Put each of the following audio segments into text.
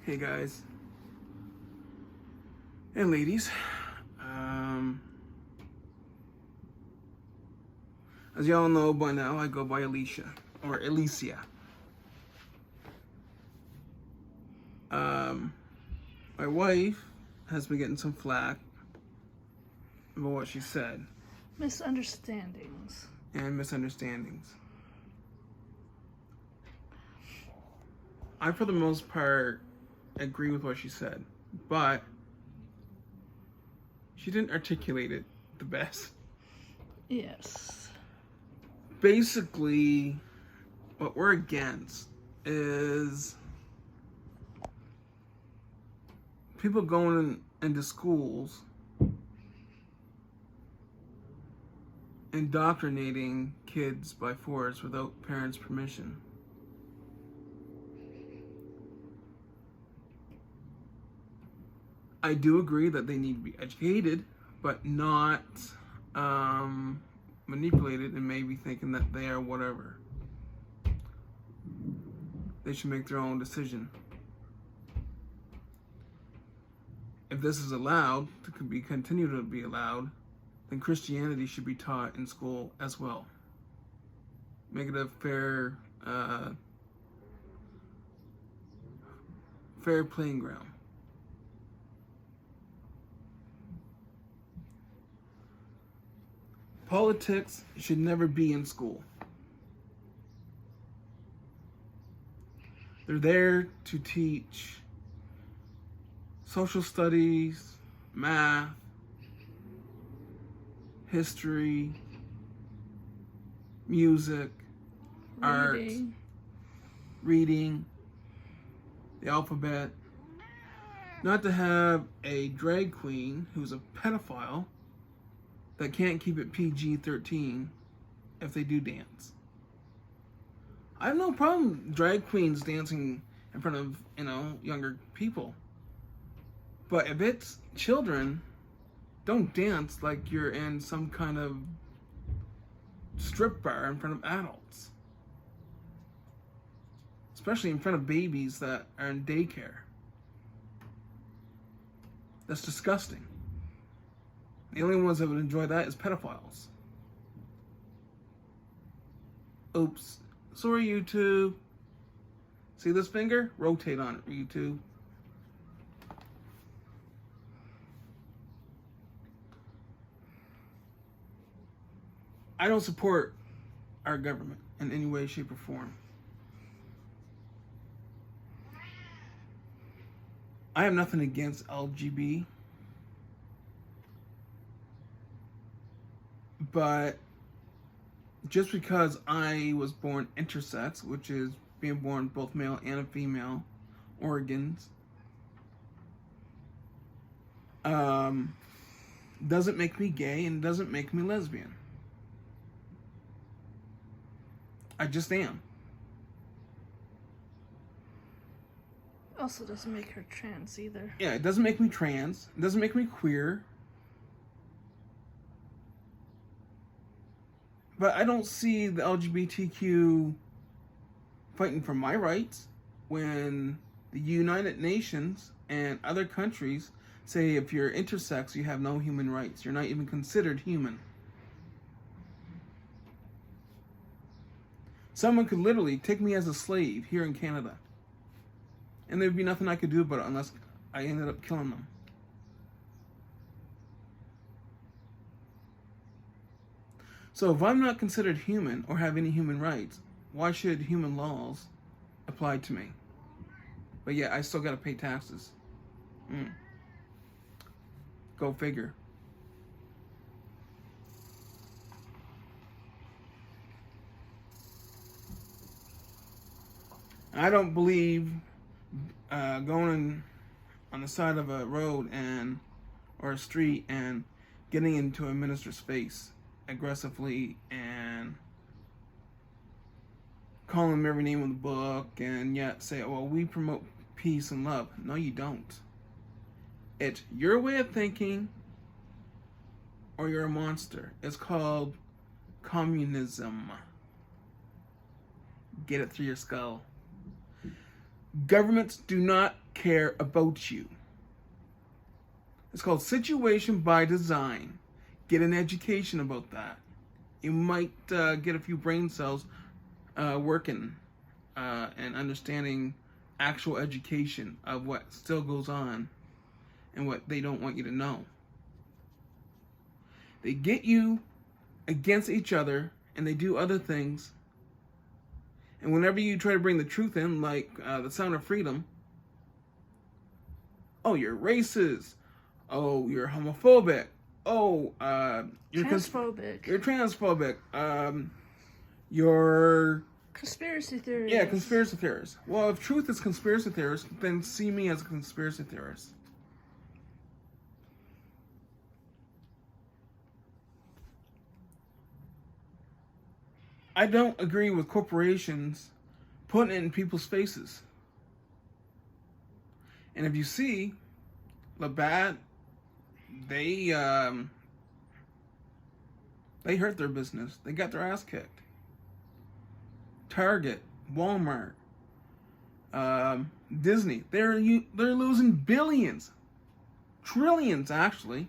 Hey guys and ladies, as y'all know by now, I go by Alicia or Alicia. My wife has been getting some flack about what she said Misunderstandings. and misunderstandings. I, for the most part, agree with what she said, but she didn't articulate it the best. Yes. Basically, what we're against is people going into schools indoctrinating kids by force without parents' permission. I do agree that they need to be educated, but not manipulated and maybe thinking that they are whatever. They should make their own decision. If this is allowed to continue to be allowed, then Christianity should be taught in school as well. Make it a fair playing ground. Politics should never be in school. They're there to teach social studies, math, history, music, art, reading, the alphabet. Not to have a drag queen who's a pedophile that can't keep it PG-13 if they do dance. I have no problem drag queens dancing in front of, younger people. But if it's children, don't dance like you're in some kind of strip bar in front of adults. Especially in front of babies that are in daycare. That's disgusting. The only ones that would enjoy that is pedophiles. Oops. Sorry, YouTube. See this finger? Rotate on it, YouTube. I don't support our government in any way, shape, or form. I have nothing against LGBT, but just because I was born intersex, which is being born both male and a female organs, doesn't make me gay and doesn't make me lesbian. I just am. Also doesn't make her trans either. Yeah, it doesn't make me trans. It doesn't make me queer. But I don't see the LGBTQ fighting for my rights when the United Nations and other countries say if you're intersex, you have no human rights. You're not even considered human. Someone could literally take me as a slave here in Canada. And there'd be nothing I could do about it unless I ended up killing them. So if I'm not considered human or have any human rights, why should human laws apply to me? But yeah, I still gotta pay taxes. Go figure. I don't believe going on the side of a road or a street and getting into a minister's face aggressively and calling him every name in the book and yet say, well, we promote peace and love. No, you don't. It's your way of thinking or you're a monster. It's called communism. Get it through your skull. Governments do not care about you. It's called situation by design. Get an education about that. You might get a few brain cells working and understanding actual education of what still goes on and what they don't want you to know. They get you against each other and they do other things. And whenever you try to bring the truth in, like the Sound of Freedom, oh, you're racist. Oh, you're homophobic. Oh, you're transphobic. You're transphobic. You're conspiracy theorist. Yeah, conspiracy theorist. Well, if truth is conspiracy theorist, then see me as a conspiracy theorist. I don't agree with corporations putting it in people's faces. And if you see, Labatt, they hurt their business. They got their ass kicked. Target, Walmart, Disney, they're losing billions, trillions actually.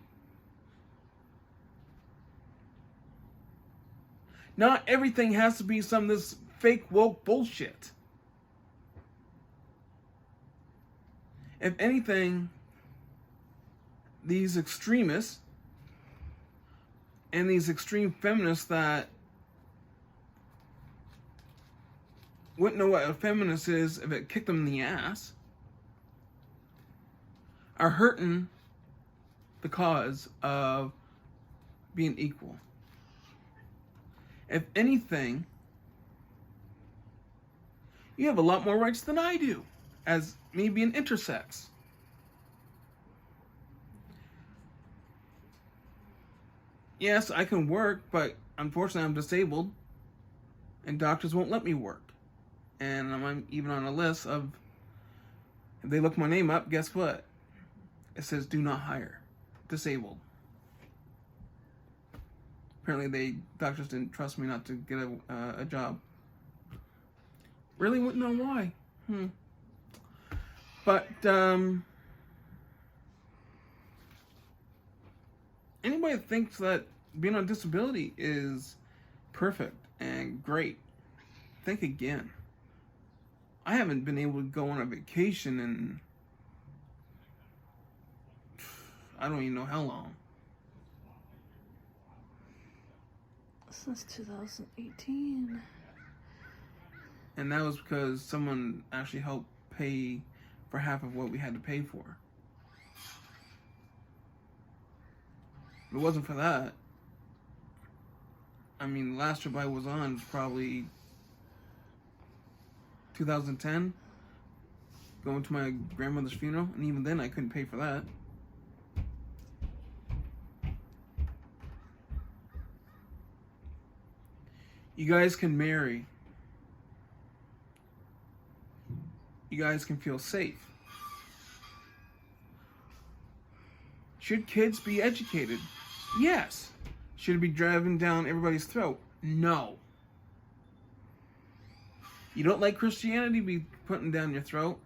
Not everything has to be some of this fake woke bullshit. If anything, these extremists and these extreme feminists that wouldn't know what a feminist is if it kicked them in the ass are hurting the cause of being equal. If anything, you have a lot more rights than I do, as me being intersex. Yes, I can work, but unfortunately I'm disabled, and doctors won't let me work. And I'm even on a list of, if they look my name up, guess what? It says do not hire, disabled. Apparently doctors didn't trust me not to get a job. Really wouldn't know why. But anybody that thinks that being on disability is perfect and great, think again. I haven't been able to go on a vacation in I don't even know how long. Since 2018. And that was because someone actually helped pay for half of what we had to pay for. If it wasn't for that, I mean, the last trip I was on was probably 2010, going to my grandmother's funeral, and even then I couldn't pay for that. You guys can marry. You guys can feel safe. Should kids be educated? Yes. Should it be driving down everybody's throat? No. You don't like Christianity be putting down your throat?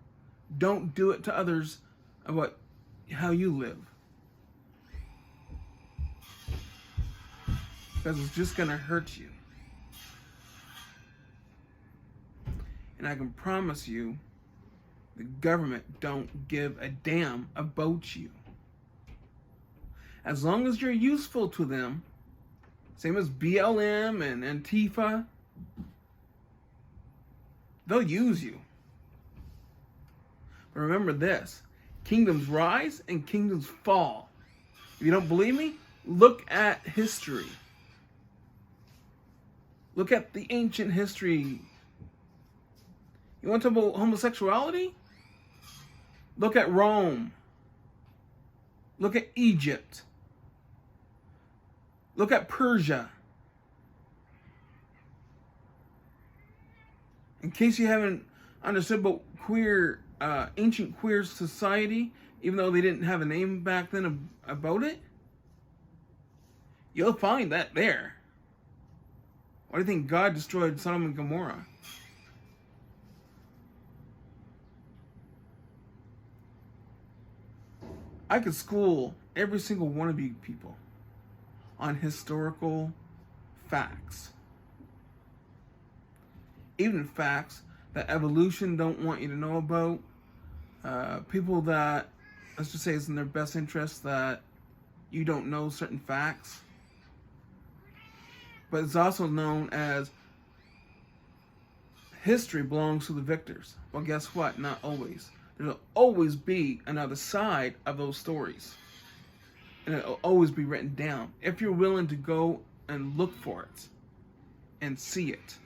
Don't do it to others about how you live. Because it's just going to hurt you. And I can promise you, the government don't give a damn about you. As long as you're useful to them, same as BLM and Antifa, they'll use you. But remember this, kingdoms rise and kingdoms fall. If you don't believe me, look at history. Look at the ancient history. You want to talk about homosexuality? Look at Rome. Look at Egypt. Look at Persia. In case you haven't understood about queer, ancient queer society, even though they didn't have a name back then about it, you'll find that there. Why do you think God destroyed Sodom and Gomorrah? I could school every single one of you people on historical facts. Even facts that evolution don't want you to know about. People that, let's just say it's in their best interest that you don't know certain facts. But it's also known as history belongs to the victors. Well, guess what? Not always. There'll always be another side of those stories. And it'll always be written down if you're willing to go and look for it and see it.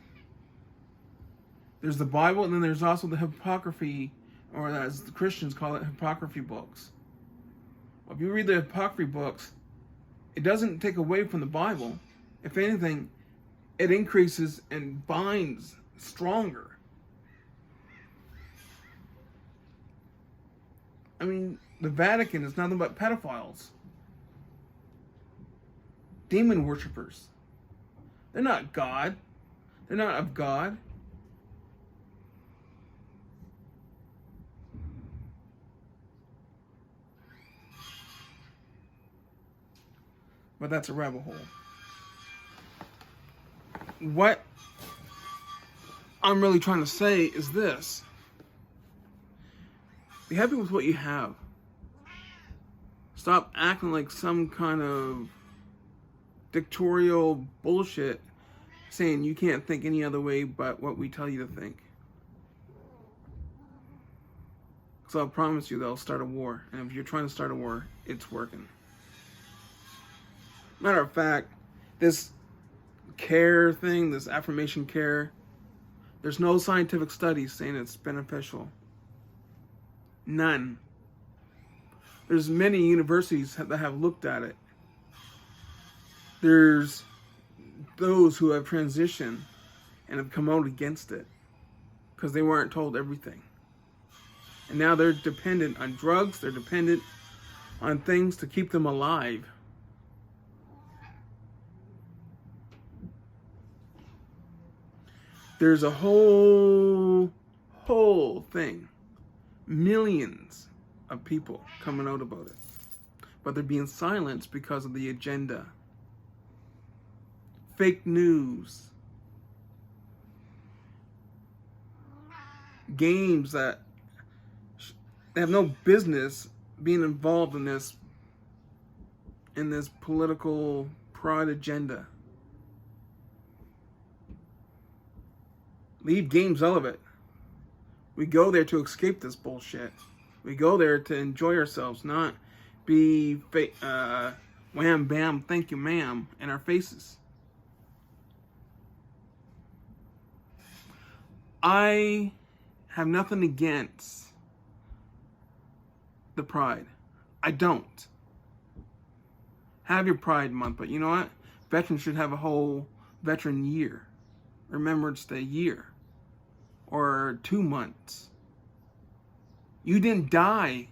There's the Bible, and then there's also the Apocryphy, or as the Christians call it, Apocryphy books. Well, if you read the Apocryphy books, it doesn't take away from the Bible. If anything, it increases and binds stronger. I mean, the Vatican is nothing but pedophiles. Demon worshippers. They're not God. They're not of God. But that's a rabbit hole. What I'm really trying to say is this. Be happy with what you have. Stop acting like some kind of dictatorial bullshit saying you can't think any other way but what we tell you to think. So I promise you they'll start a war. And if you're trying to start a war, it's working. Matter of fact, this care thing, this affirmation care, there's no scientific studies saying it's beneficial. None. There's many universities that have looked at it. There's those who have transitioned and have come out against it because they weren't told everything. And now they're dependent on drugs, they're dependent on things to keep them alive. There's a whole thing. Millions of people coming out about it. But they're being silenced because of the agenda. Fake news. Games that have no business being involved in this political pride agenda. Leave games out of it. We go there to escape this bullshit. We go there to enjoy ourselves, not be wham bam, thank you ma'am in our faces. I have nothing against the Pride. I don't. Have your Pride Month, but you know what? Veterans should have a whole Veteran Year. Remembrance Day year. Or 2 months. You didn't die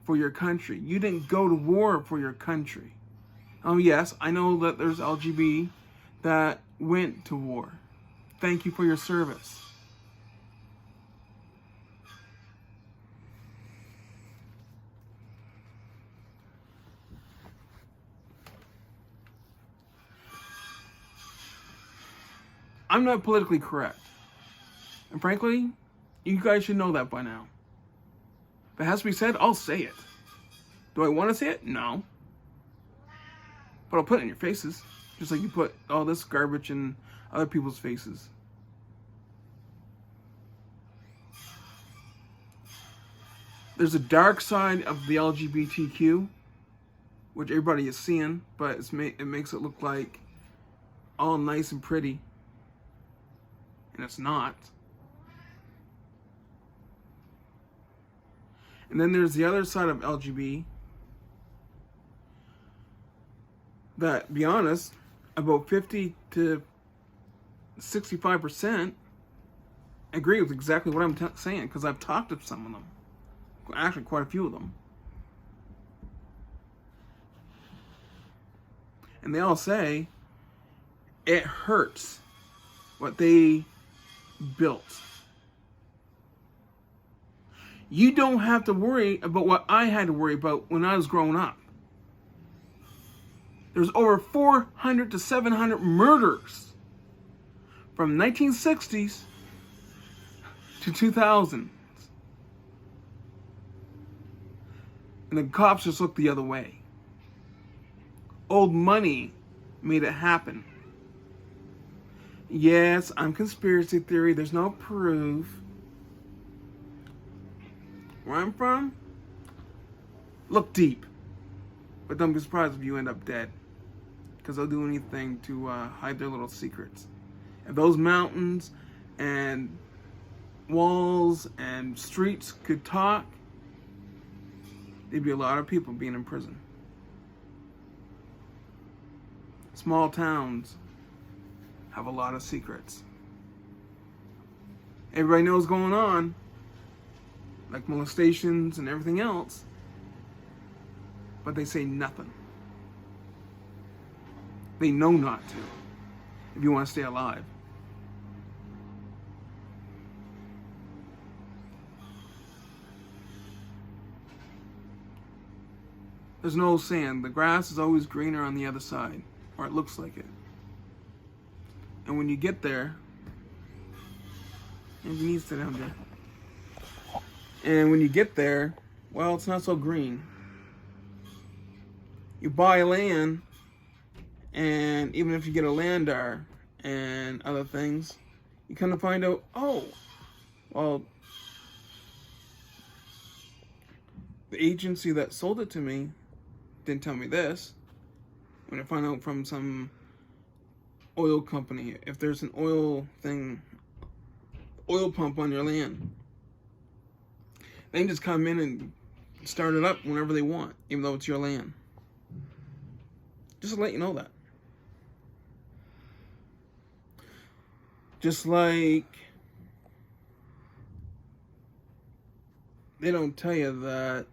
for your country. You didn't go to war for your country. Oh yes, I know that there's LGBT that went to war. Thank you for your service. I'm not politically correct. And frankly, you guys should know that by now. If it has to be said, I'll say it. Do I want to say it? No. But I'll put it in your faces. Just like you put all this garbage in other people's faces. There's a dark side of the LGBTQ, which everybody is seeing, but it makes it look like all nice and pretty. And it's not. And then there's the other side of LGBT that, be honest, about 50 to 65% agree with exactly what I'm saying, because I've talked to some of them. Actually, quite a few of them. And they all say it hurts what they built. You don't have to worry about what I had to worry about when I was growing up. There's over 400 to 700 murders from 1960s to 2000. And the cops just looked the other way. Old money made it happen. Yes, I'm conspiracy theory. There's no proof. Where I'm from, look deep. But don't be surprised if you end up dead. Because they'll do anything to hide their little secrets. If those mountains and walls and streets could talk, there'd be a lot of people being in prison. Small towns have a lot of secrets. Everybody knows what's going on, like molestations and everything else, but they say nothing. They know not to, if you want to stay alive. There's no old saying, the grass is always greener on the other side, or it looks like it. And when you get there, and you need to sit down there. And when you get there, well, it's not so green. You buy land, and even if you get a landar and other things, you kind of find out, oh, well, the agency that sold it to me didn't tell me this. When I find out from some oil company, if there's an oil pump on your land, they can just come in and start it up whenever they want, even though it's your land. Just to let you know that. Just like they don't tell you that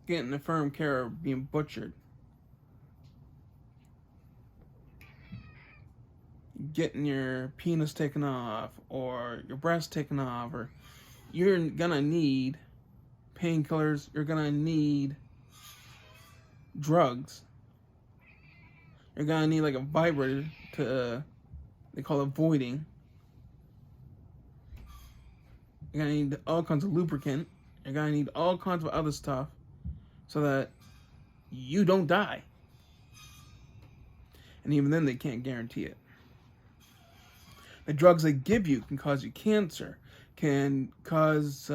getting the firm care of being butchered, getting your penis taken off or your breast taken off, or you're gonna need painkillers, you're gonna need drugs, you're gonna need like a vibrator to, they call it voiding. You're gonna need all kinds of lubricant. You're gonna need all kinds of other stuff so that you don't die. And even then, they can't guarantee it. The drugs they give you can cause you cancer, can cause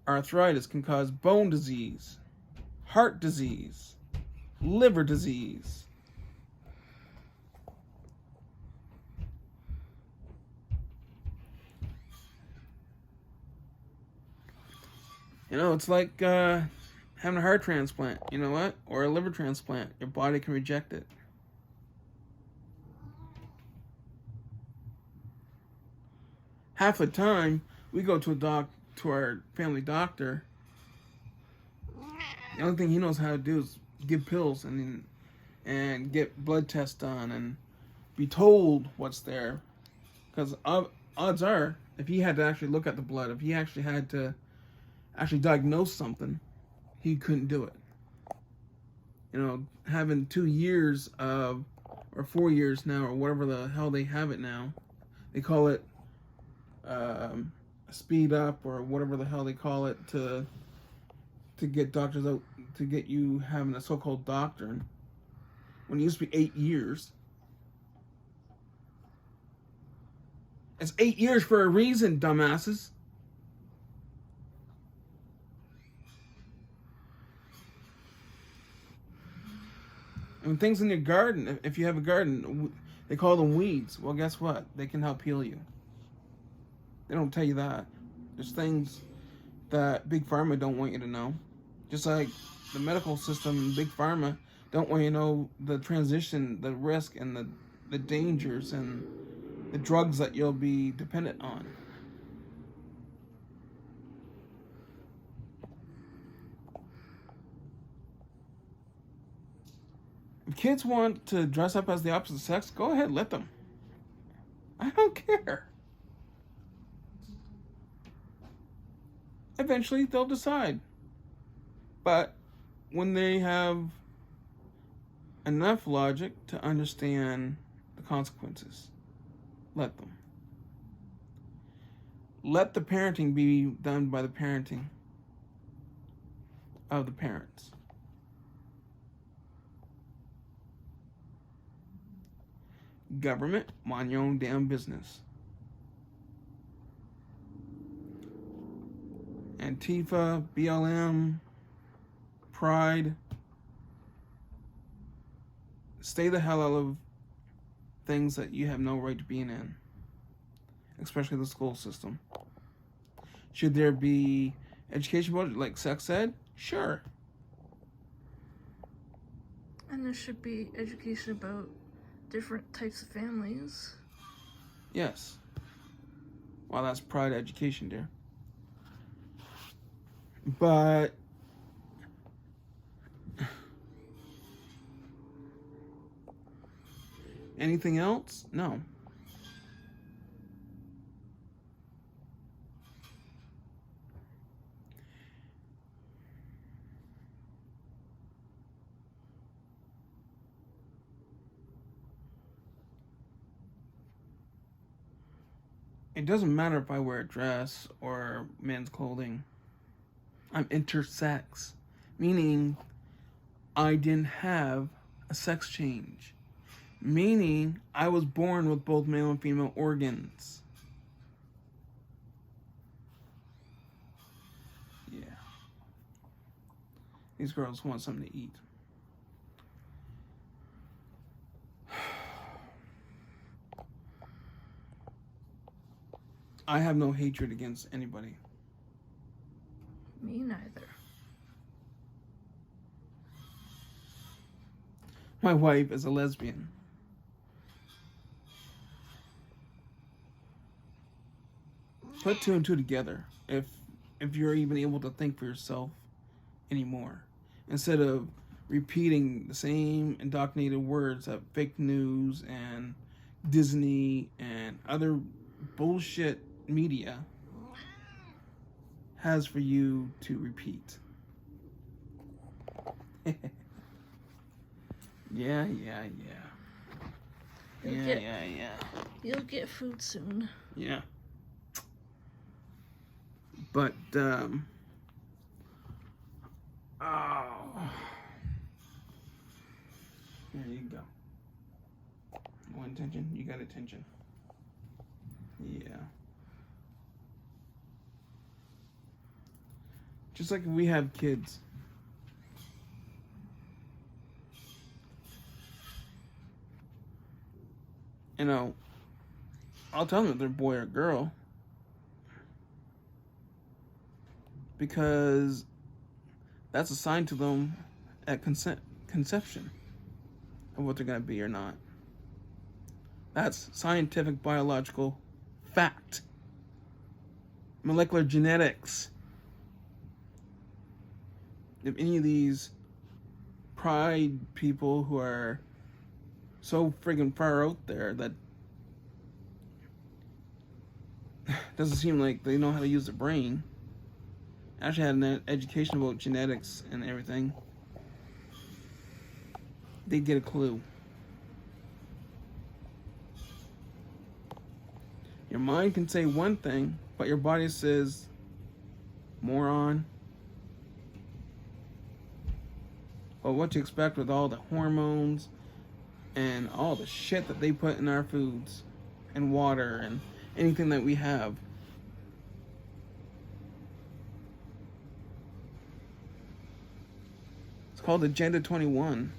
arthritis, can cause bone disease, heart disease, liver disease. You know, it's like having a heart transplant, you know what? Or a liver transplant. Your body can reject it. Half the time, we go to our family doctor. The only thing he knows how to do is give pills and get blood tests done and be told what's there. Because odds are, if he had to actually look at the blood, if he actually had to actually diagnose something, he couldn't do it. You know, having 2 years of, or 4 years now, or whatever the hell they have it now, they call it speed up, or whatever the hell they call it, to get doctors out, to get you having a so-called doctor, when it used to be 8 years. It's 8 years for a reason, dumbasses. And things in your garden, if you have a garden, they call them weeds. Well, guess what? They can help heal you. They don't tell you that. There's things that Big Pharma don't want you to know. Just like the medical system and Big Pharma don't want you to know the transition, the risk, and the dangers, and the drugs that you'll be dependent on. If kids want to dress up as the opposite sex, go ahead, let them. I don't care. Eventually, they'll decide. But when they have enough logic to understand the consequences, let them. Let the parenting be done by the parenting of the parents. Government, mind your own damn business. Antifa, BLM, Pride, stay the hell out of things that you have no right to being in, especially the school system. Should there be education about it, like sex ed? Sure. And there should be education about different types of families. Yes. Well, that's Pride education, dear. But anything else? No. It doesn't matter if I wear a dress or men's clothing. I'm intersex, meaning I didn't have a sex change, meaning I was born with both male and female organs. Yeah. These girls want something to eat. I have no hatred against anybody. Me neither. My wife is a lesbian. Put two and two together if you're even able to think for yourself anymore. Instead of repeating the same indoctrinated words that fake news and Disney and other bullshit media has for you to repeat. Yeah. You'll get food soon. Yeah. But, oh. There you go. You want attention? You got attention. Yeah. Just like if we have kids. You know, I'll tell them if they're boy or girl. Because that's assigned to them at conception of what they're going to be or not. That's scientific biological fact. Molecular genetics. If any of these pride people who are so friggin' far out there that doesn't seem like they know how to use their brain, actually had an education about genetics and everything, they get a clue. Your mind can say one thing, but your body says, moron. But what you expect with all the hormones and all the shit that they put in our foods and water and anything that we have. It's called Agenda 21.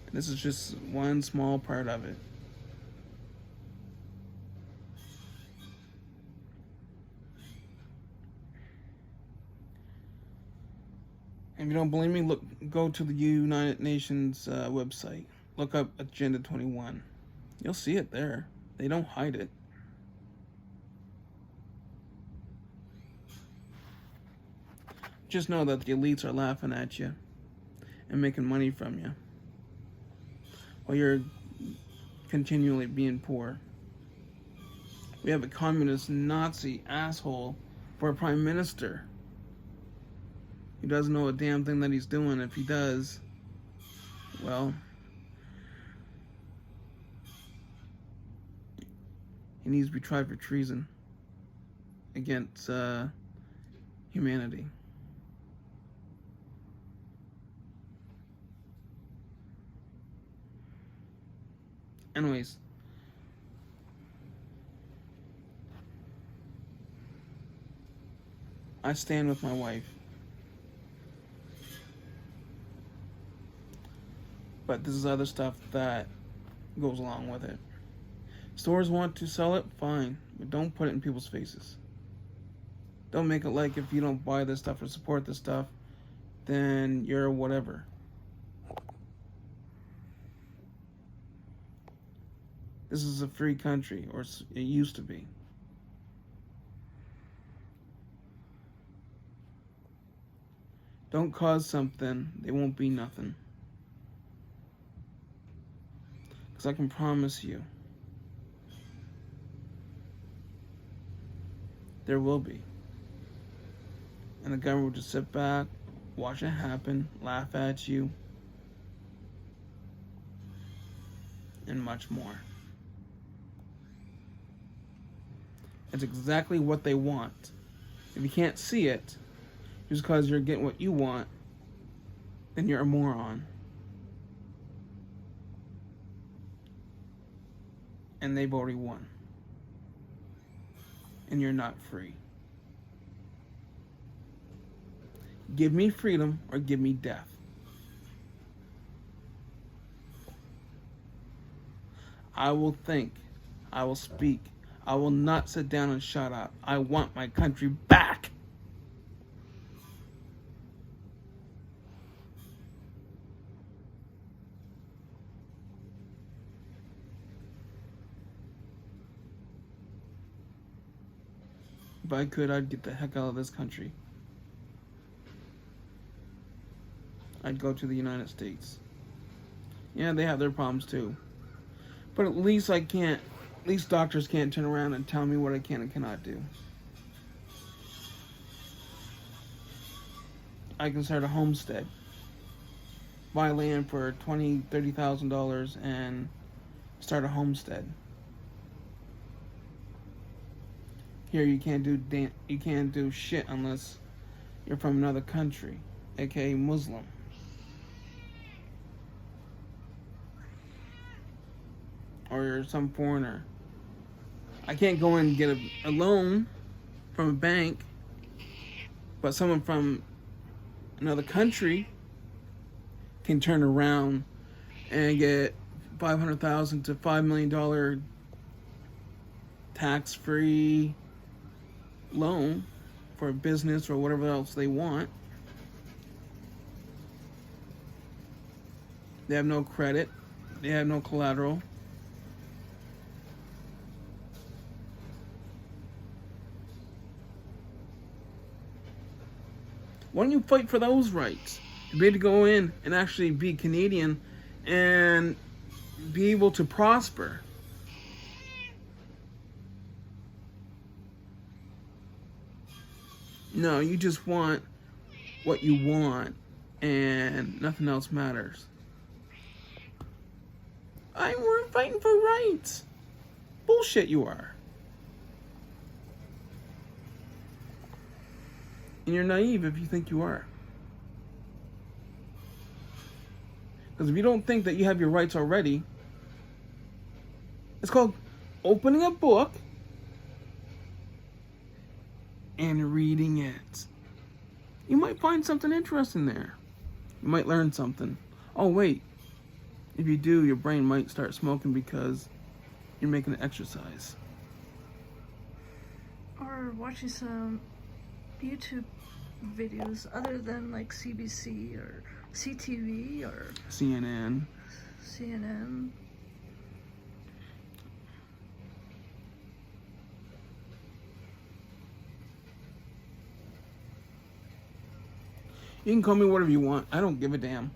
And this is just one small part of it. If you don't believe me, go to the United Nations website. Look up Agenda 21. You'll see it there. They don't hide it. Just know that the elites are laughing at you and making money from you, while you're continually being poor. We have a communist Nazi asshole for a prime minister. He doesn't know a damn thing that he's doing. If he does, well, he needs to be tried for treason against humanity. Anyways, I stand with my wife. But this is other stuff that goes along with it. Stores want to sell it, fine. But don't put it in people's faces. Don't make it like if you don't buy this stuff or support this stuff, then you're whatever. This is a free country, or it used to be. Don't cause something, they won't be nothing. Because I can promise you, there will be. And the government will just sit back, watch it happen, laugh at you, and much more. It's exactly what they want. If you can't see it, just because you're getting what you want, then you're a moron. And they've already won. And you're not free. Give me freedom or give me death. I will think. I will speak. I will not sit down and shut up. I want my country back. If I could, I'd get the heck out of this country. I'd go to the United States. Yeah, they have their problems too. But at least at least doctors can't turn around and tell me what I can and cannot do. I can start a homestead. Buy land for $20,000, $30,000 and start a homestead. Here you can't do shit unless you're from another country, aka Muslim. Or you're some foreigner. I can't go in and get a loan from a bank, but someone from another country can turn around and get $500,000 to $5 million tax-free loan for a business or whatever else they want. They have no credit. They have no collateral. Why don't you fight for those rights? To be able to go in and actually be Canadian and be able to prosper. No, you just want what you want and nothing else matters. We're fighting for rights. Bullshit you are. And you're naive if you think you are. Because if you don't think that you have your rights already, it's called opening a book and reading it. You might find something interesting there. You might learn something. Oh, wait. If you do, your brain might start smoking because you're making an exercise. Or watching some YouTube videos other than like CBC or CTV or CNN. You can call me whatever you want. I don't give a damn.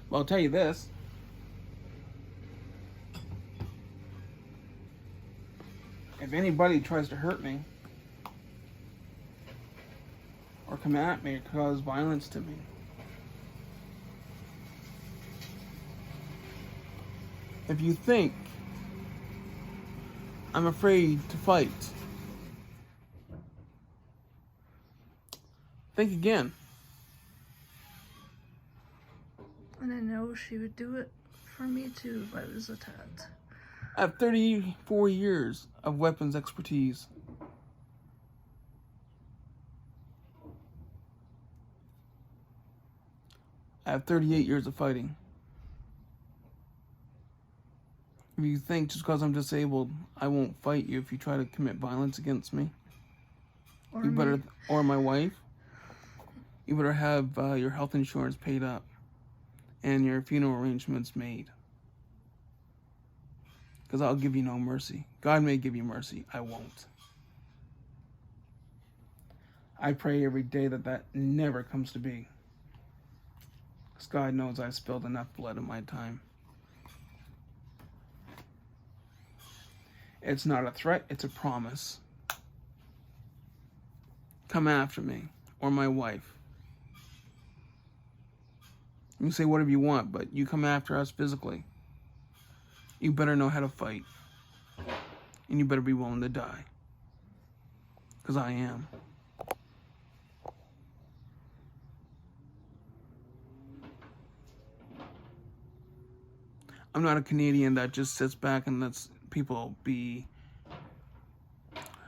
Well, I'll tell you this. if anybody tries to hurt me or come at me or cause violence to me, if you think I'm afraid to fight, think again. And I know she would do it for me too if I was attacked. I have 34 years of weapons expertise. I have 38 years of fighting. If you think just because I'm disabled, I won't fight you if you try to commit violence against me, Or you better, me. or my wife, you better have your health insurance paid up and your funeral arrangements made. Because I'll give you no mercy. God may give you mercy. I won't. I pray every day that that never comes to be. Because God knows I've spilled enough blood in my time. It's not a threat, it's a promise. Come after me, or my wife. You can say whatever you want, but you come after us physically, you better know how to fight. And you better be willing to die. Because I am. I'm not a Canadian that just sits back and lets people be,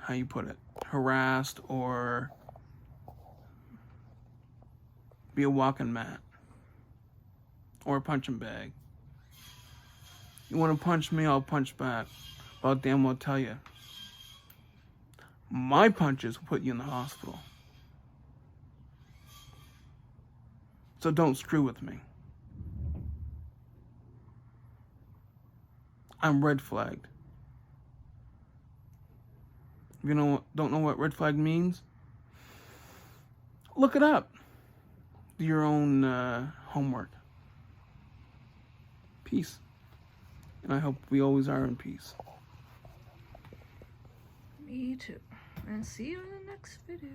how you put it, harassed or be a walking mat or a punching bag. You want to punch me, I'll punch back. But I'll damn well tell you, my punches will put you in the hospital. So don't screw with me. I'm red flagged. If you don't know what red flag means, look it up. Do your own homework. Peace. And I hope we always are in peace. Me too. And see you in the next video.